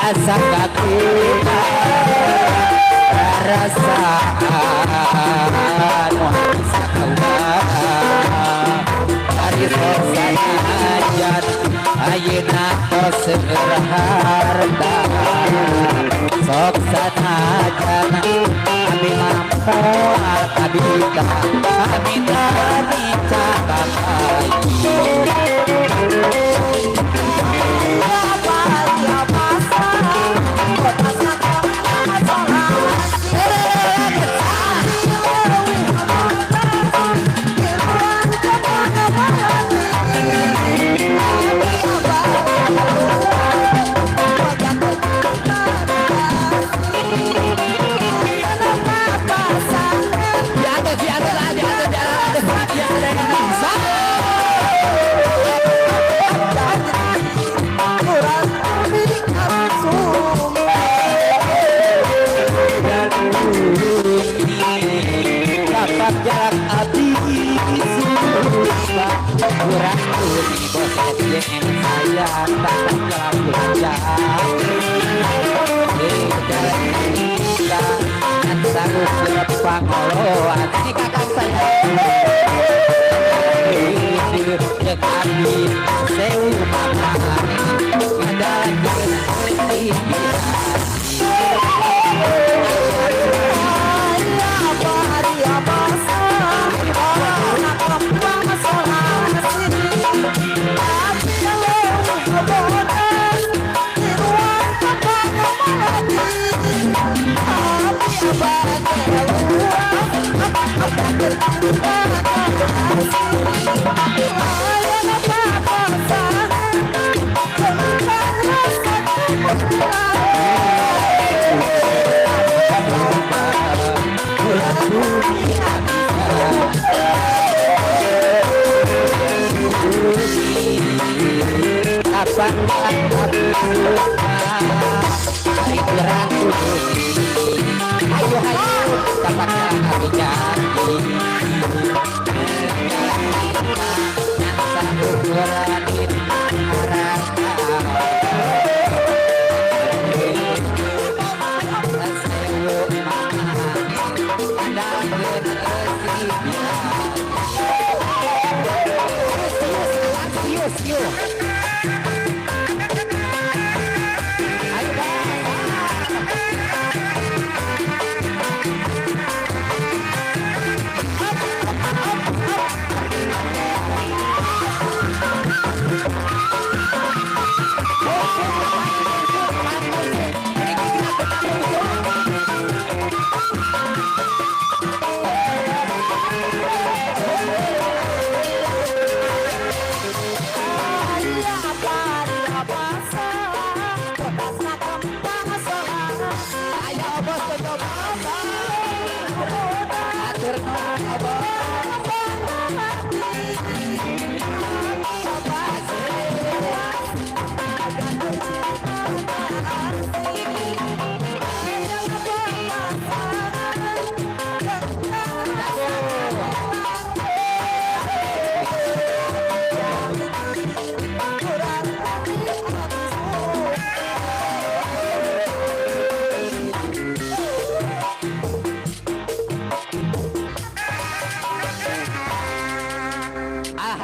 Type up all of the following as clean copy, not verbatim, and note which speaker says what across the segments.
Speaker 1: asa kakita perasaan wahisa kaulah dari sosanajan ayeuna tos berharta sok sanajan abi mampu abita amita nica bakai jarak abdi susah kurang di bos yang saya tak jalan belajar jalan kita dan sanggup serapang oloan si kakak saya cek abdi sewu mamani ada ayo ayo dapatkan aku janji yang sanggup berani rasa sewu mama dan generasi biar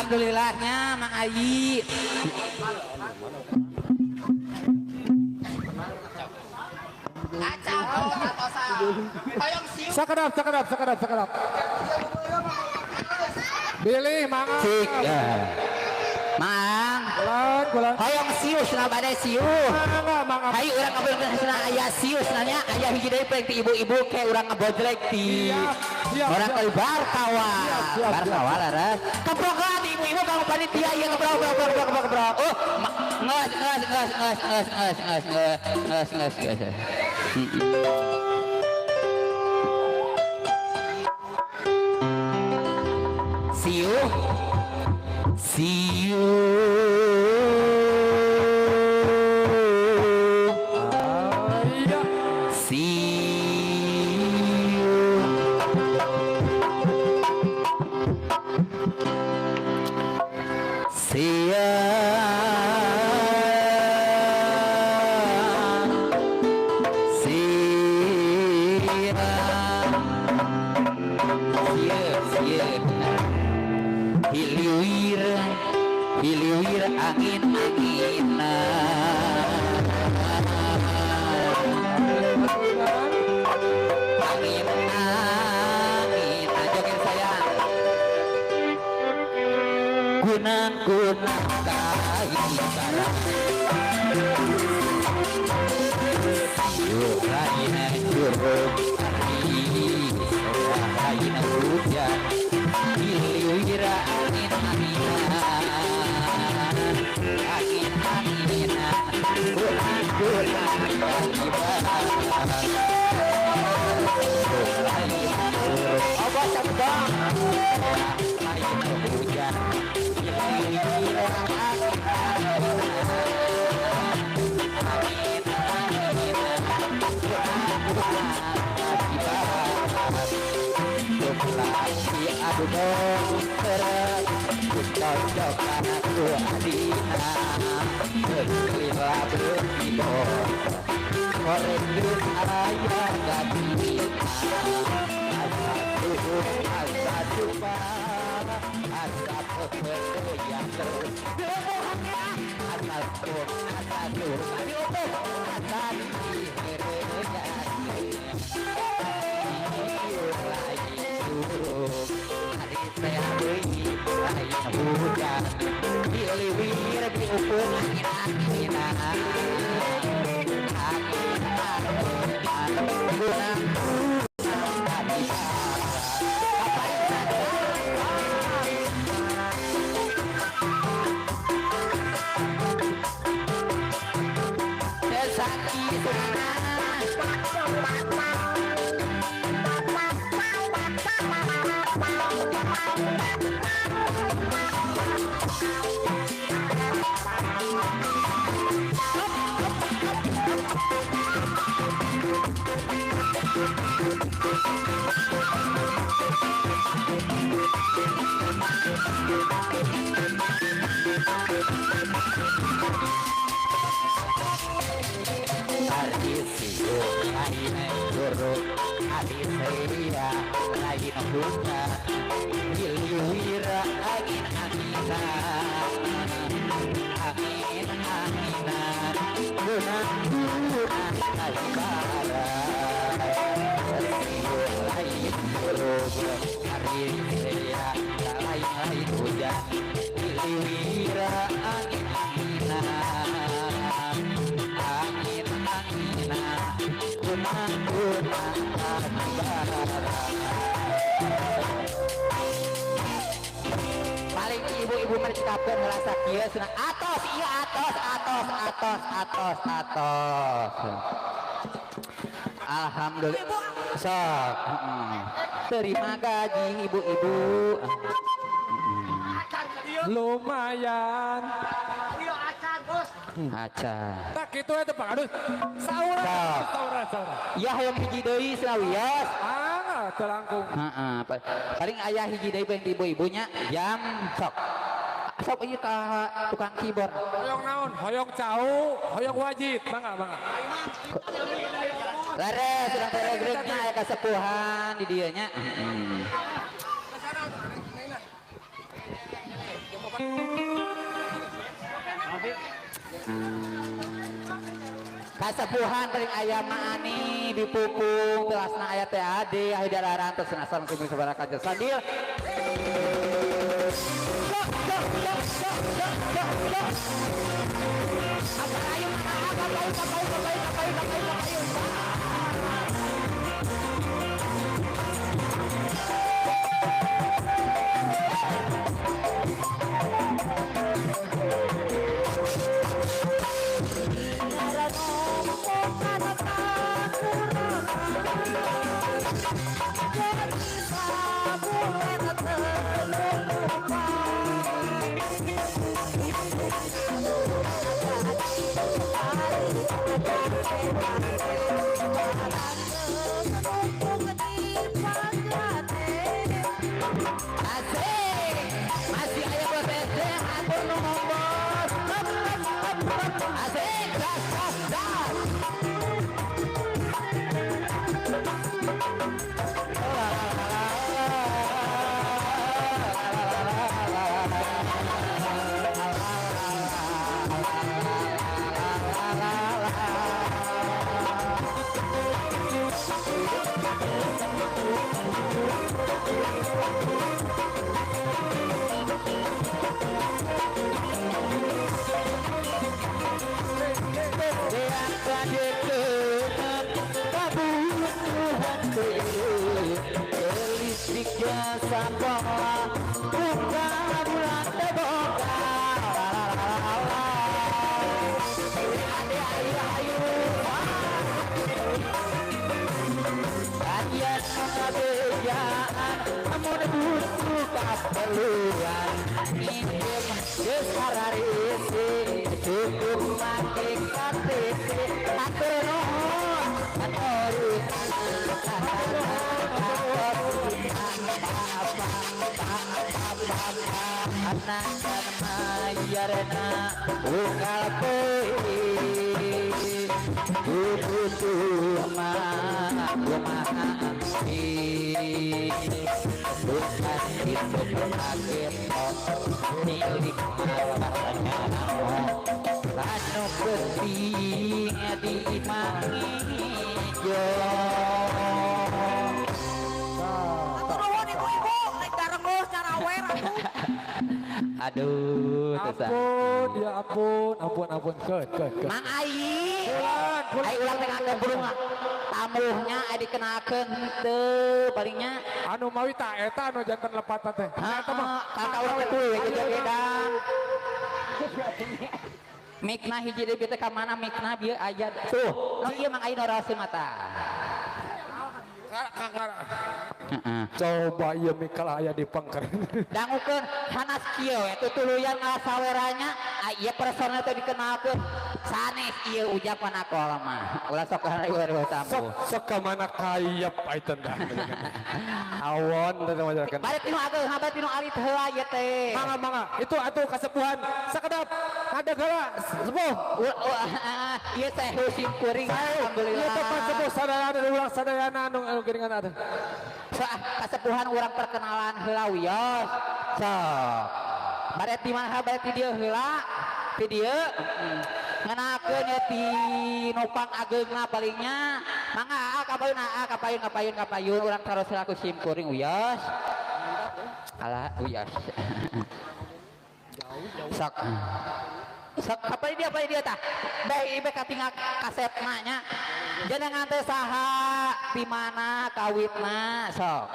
Speaker 1: alhamdulillahnya Mang Ayi
Speaker 2: sakedap Billy Mang
Speaker 1: cik Mang
Speaker 2: bulan
Speaker 1: hoyong sius na bade sius hayu urang ngabelkeun aya sius nanya aya hiji deui peuting ti ibu-ibu kayak urang ngebojlek ti orang kebar tawa bar tawa laras keprokan ibu-ibu kamu panitia ieu ngebrau oh nges See you. yuk lain curug lain hujan giliwira angin anginan angin anginan bulan bulan ibarat obat sedang lain hujan giliwira angin aduh teret tonjok anakku adina berlila berlido korek duit ayah gadina asa tuhuk asa cupa asa pepete yang terus asa tuh asa tuh asa dihirnya hujan diliwir diukur angin gunang lain hujan giliwira angin anginan angin anginan gunang gunang ibarat lain curug hari saya lain lain hujan giliwira angin anginan angin anginan gunang gunang paling ibu-ibu menciptakan merasa kia senang atos iya atos alhamdulillah sok terima gaji ibu-ibu
Speaker 2: lumayan
Speaker 1: acan
Speaker 2: tak gitu aja Pak aduh sauran
Speaker 1: ya yang hiji deui selawias
Speaker 2: telangkung
Speaker 1: paling ayah hiji deui pengen ibu-ibunya jam sok ieu ka tukang keyboard
Speaker 2: hoyong naon hoyong cau hoyong wajib bangga
Speaker 1: lares sedang telegrafnya aya kasepuhan di dieu nya kasepuhan paling ayam ani dipupung telasna ayat TAD ahidararan terus asal kumpul sabaraha kajar sambil masih ayah protesnya atur nombor asik das Yang lamun butuh kaperluan minjem geus hararisi cukup make KTP atur nuhun anak mayarna ukal peui butuh mah bukan itu kaget milik anu penting diimangi jo aduh
Speaker 2: Ampun, ya ampun, ke.
Speaker 1: Mang Ai Ai ulang tengah ke burung tamuhnya ai dikenakeun henteu palingnya
Speaker 2: Anu mawi tak eta anu jantan lepatan teh. Eta mah
Speaker 1: kakak urang teh kuy gedang mikna hiji deui teh ka mana mikna bieu aya tuh nu ieu Mang Ai norose mata
Speaker 2: coba iya mikal aya di pangker.
Speaker 1: dangukeun hanas kieu eta tuluyan ngasaweranya ieu persona teh dikenakeun sanes ieu ujapan aku mah ulah sok hareueur tamu
Speaker 2: Sok ka mana kayap aiten dah. Awon teh majarkan.
Speaker 1: balik tinu ageung habat tinu alit heula ieu teh
Speaker 2: Mangga itu atuh kasepuhan sakedap ada heula sepuh.
Speaker 1: ieu teh husim kuring
Speaker 2: Ieu
Speaker 1: alhamdulillah
Speaker 2: teh sepuh sadayana ulang sadayana anu geringan ada.
Speaker 1: kasepuhan urang perkenalan heula wios sok bari ti mah bari ti dieu heula ti dieu ngeunakeun ya ti nopang ageungna palingnya mangga kapayun urang terus laku sim kuring wios alah wios sok apa dia tah bae ibe katingal kasetna nya jenengan teh saha di mana kawitna sok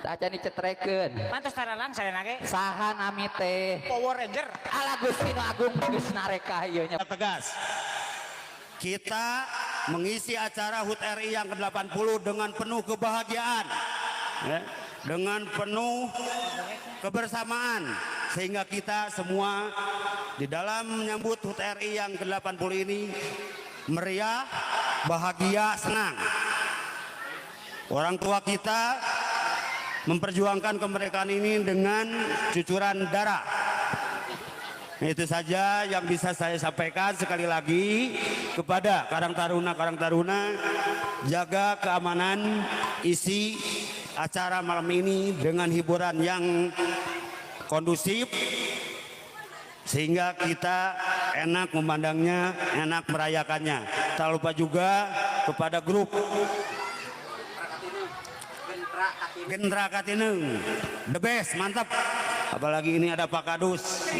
Speaker 1: aja dicetrekeun
Speaker 3: mantos taralang saya nage
Speaker 1: saha nami teh
Speaker 3: Power Ranger
Speaker 1: ala Gustino Agung geus nareka ieu nya
Speaker 4: tegas kita mengisi acara HUT RI yang ke-80 dengan penuh kebahagiaan ya, dengan penuh kebersamaan sehingga kita semua di dalam menyambut HUT RI yang ke-80 ini meriah, bahagia, senang. Orang tua kita memperjuangkan kemerdekaan ini dengan cucuran darah. Itu saja yang bisa saya sampaikan. Sekali lagi kepada Karang Taruna, jaga keamanan isi acara malam ini dengan hiburan yang kondusif sehingga kita enak memandangnya, enak merayakannya. Tak lupa juga kepada grup Gendra Katineng, the best, mantap. Apalagi ini ada Pak Kadus,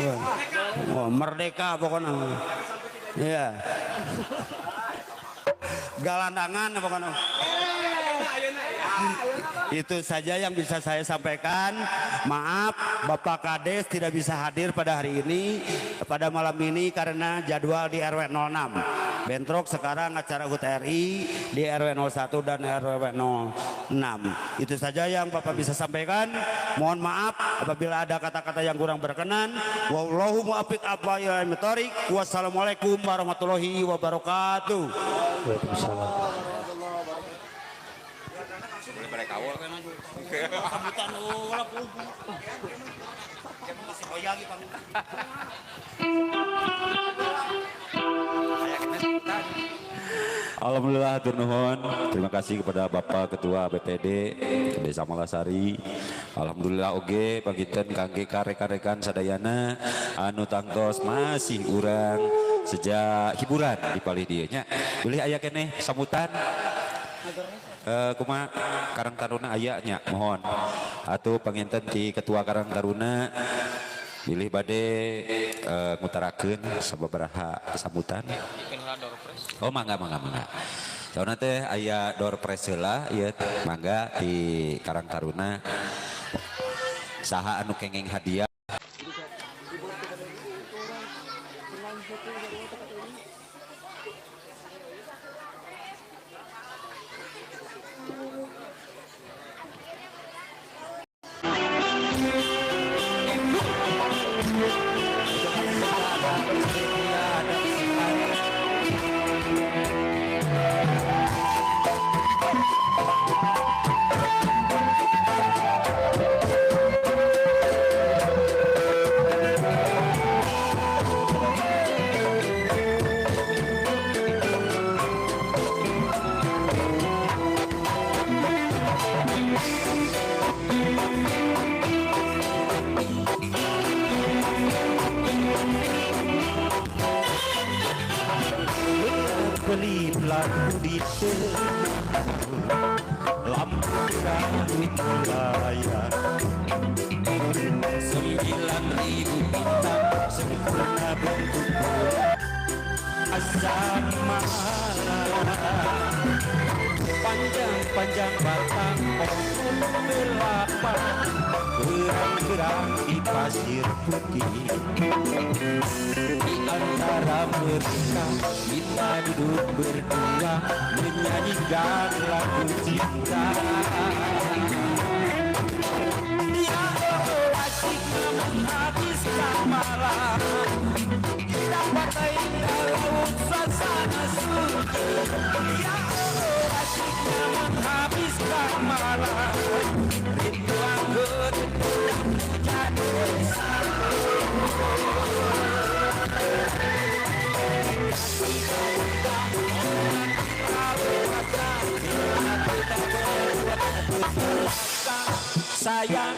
Speaker 4: wah, merdeka pokoknya. Ya, galandangan pokoknya. Itu saja yang bisa saya sampaikan. Maaf Bapak Kades tidak bisa hadir pada hari ini, pada malam ini karena jadwal di RW 06. Bentrok sekarang acara HUT RI di RW 01 dan RW 06. Itu saja yang Bapak bisa sampaikan. Mohon maaf apabila ada kata-kata yang kurang berkenan. Wallahu muwaffiq Wassalamualaikum warahmatullahi wabarakatuh. Waalaikumsalam.
Speaker 5: Alhamdulillah hatur nuhun. Terima kasih kepada Bapak Ketua BPD Desa Malasari. Alhamdulillah oge pagiteun kangge karek-karekan sadayana anu tangtos masih urang sejak hiburan di palih dieu nya. Bilih aya keneh sambutan. Kuma Karang Taruna aya nya mohon. Atuh panginten ti Ketua Karang Taruna pilih bade ngutarakeun sababaraha sambutan. Oh mangga. Soalna teh aya door press heula ieu mangga di Karang Taruna. Saha anu kenging hadiah
Speaker 4: pelip lagu di lampu langit melayang 9.000 bintang sempurna bentuk asam malam panjang-panjang batang pohon kelapa gerang-gerang di pasir putih di antara mereka kita duduk berdua menyanyikan lagu cinta ya asyiknya menghabiskan malam kita pantai laut suasana surga ya asyiknya menghabiskan malam rindu anggun jadi satu sayang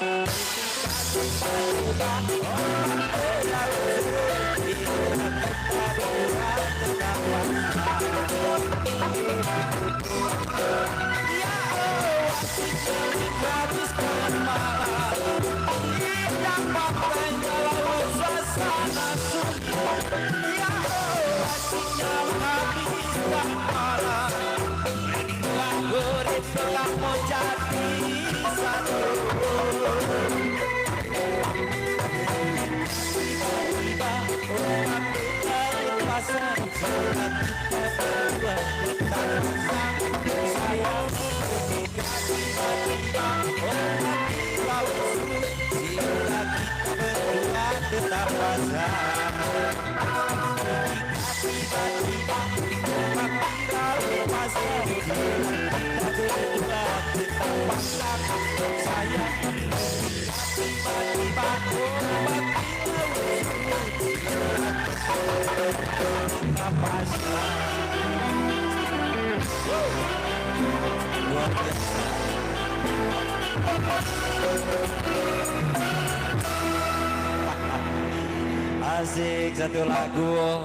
Speaker 4: asik satu lagu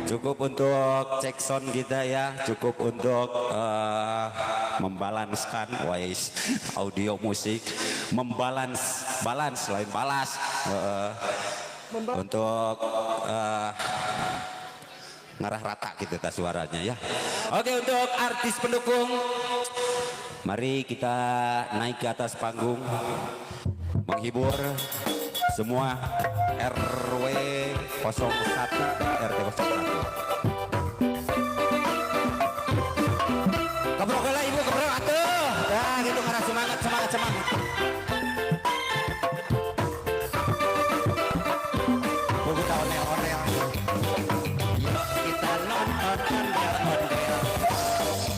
Speaker 4: cukup untuk cek sound kita ya cukup untuk membalanskan wise audio musik balance lain balas untuk ngarah rata gitu tas suaranya ya. Oke untuk artis pendukung mari kita naik ke atas panggung menghibur semua RW 01 RT 01 kebrok lah ibu kebrok atuh nah gitu ngarah semangat buku tahun onel yuk kita nonton ondel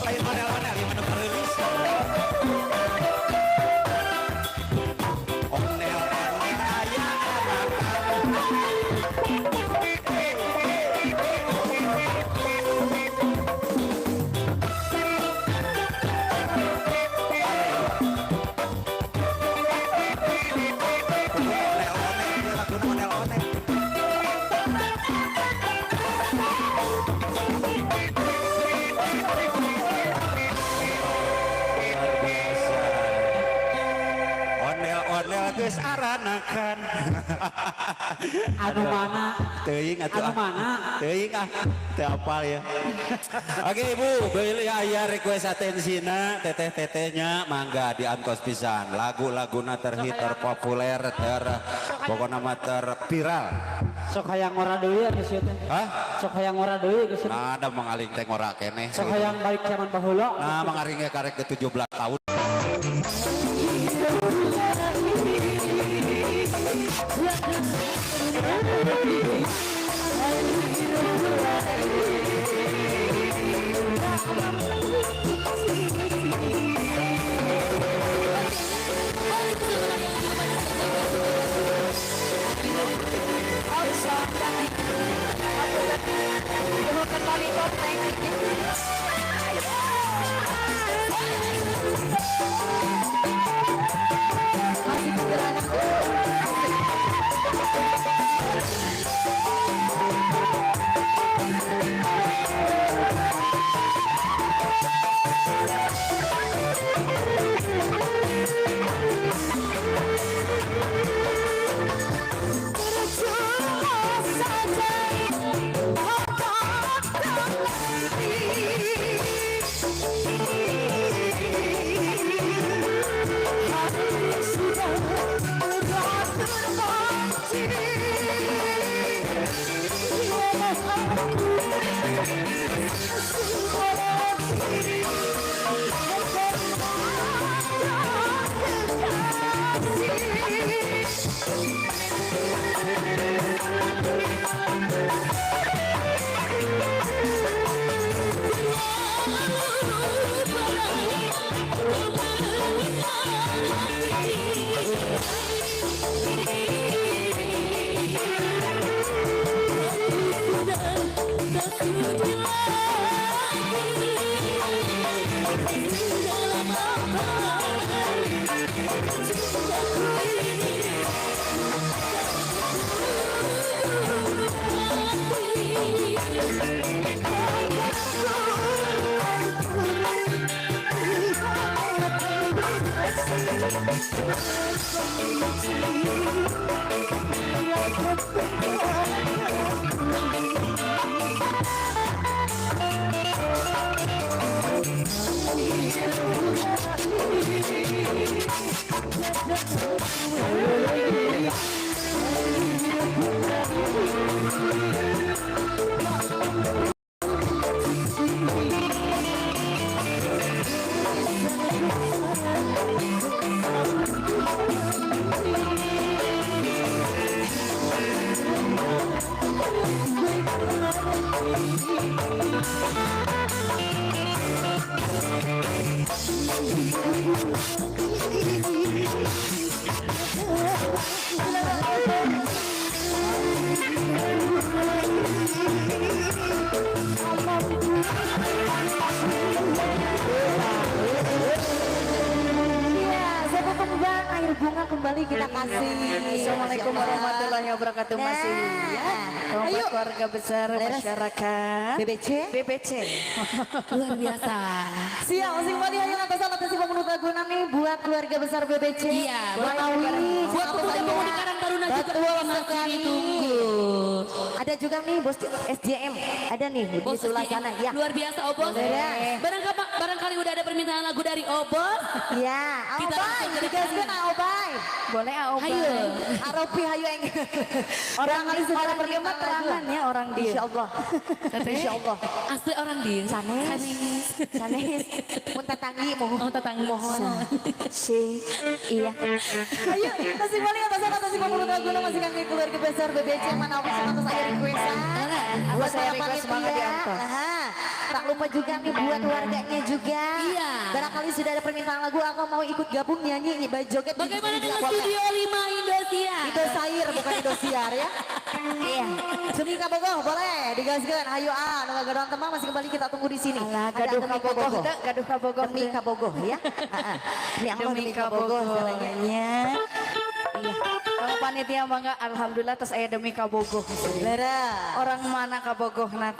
Speaker 4: lain ondel gimana perilis geus aranakan
Speaker 1: anu mana
Speaker 4: teuing atuh
Speaker 1: anu mana
Speaker 4: teuing teu apal ya oke ibu beul ya aya request atensina teteh-tetehnya mangga diantos pisan lagu-laguna terhit terpopuler pokona mah terviral
Speaker 1: sok hayang ngora deui geus ieu teh
Speaker 4: hah
Speaker 1: sok hayang ngora deui geus
Speaker 4: nah ada mangaling teh ngora keneh
Speaker 1: sok hayang balik zaman baheula
Speaker 4: nah mangaring karek ke 17 tahun
Speaker 3: Air bunga kembali kita kasih.
Speaker 6: Assalamualaikum warahmatullahi wabarakatuh. Masih ya.
Speaker 3: Ayo.
Speaker 6: Keluarga besar masyarakat
Speaker 3: BBC.
Speaker 6: BBC.
Speaker 3: Luar biasa. Siap, masih kembali ayo atas pemenut lagu nih buat keluarga besar BBC.
Speaker 6: Iya,
Speaker 3: buat Awi, buat pemuda Karang Taruna juga sekali. Ada juga nih bos SJM. Ada nih di sebelah sana ya.
Speaker 6: Luar biasa Obos. Barangkali udah ada permintaan lagu dari Obos.
Speaker 3: Ya,
Speaker 6: Kita
Speaker 3: Obay,
Speaker 6: langsung ke
Speaker 3: digaskan Obay.
Speaker 6: Boleh Obos.
Speaker 3: Hayu, Aropi hayu eng. Orang kali sudah pergimat terangan ya orang di. Insya Allah. Insya Allah.
Speaker 6: Asli orang di.
Speaker 3: Sanes. Sanes. Mun tetanggi mohon.
Speaker 6: Oh tetangga mohon.
Speaker 3: Si. Iya. Ayo, masih balik atas pemenut lagu masih kami keluarga besar BBC mana apa atas air requestan. Buat saya request banget di Anton. Tak lupa juga nih buat warganya juga.
Speaker 6: Iya.
Speaker 3: Barangkali sudah ada permintaan lagu aku mau ikut gabung nyanyi nih joget.
Speaker 6: Bagaimana dengan Studio 5 Indosiar?
Speaker 3: Indosiar bukan Indosiar ya. Iya. Seni Kabogoh boleh digaskan. Ayo nama gadon teman masih kembali kita tunggu di sini.
Speaker 6: Gaduh Kabogoh. Gaduh Kabogoh.
Speaker 3: Demi Kabogoh ya. Ini Allah
Speaker 6: Demi Kabogoh. Iya. Kalau panitia bangga, alhamdulillah terus saya demi Kabogoh.
Speaker 3: Lara.
Speaker 6: Orang mana Kabogoh nanti?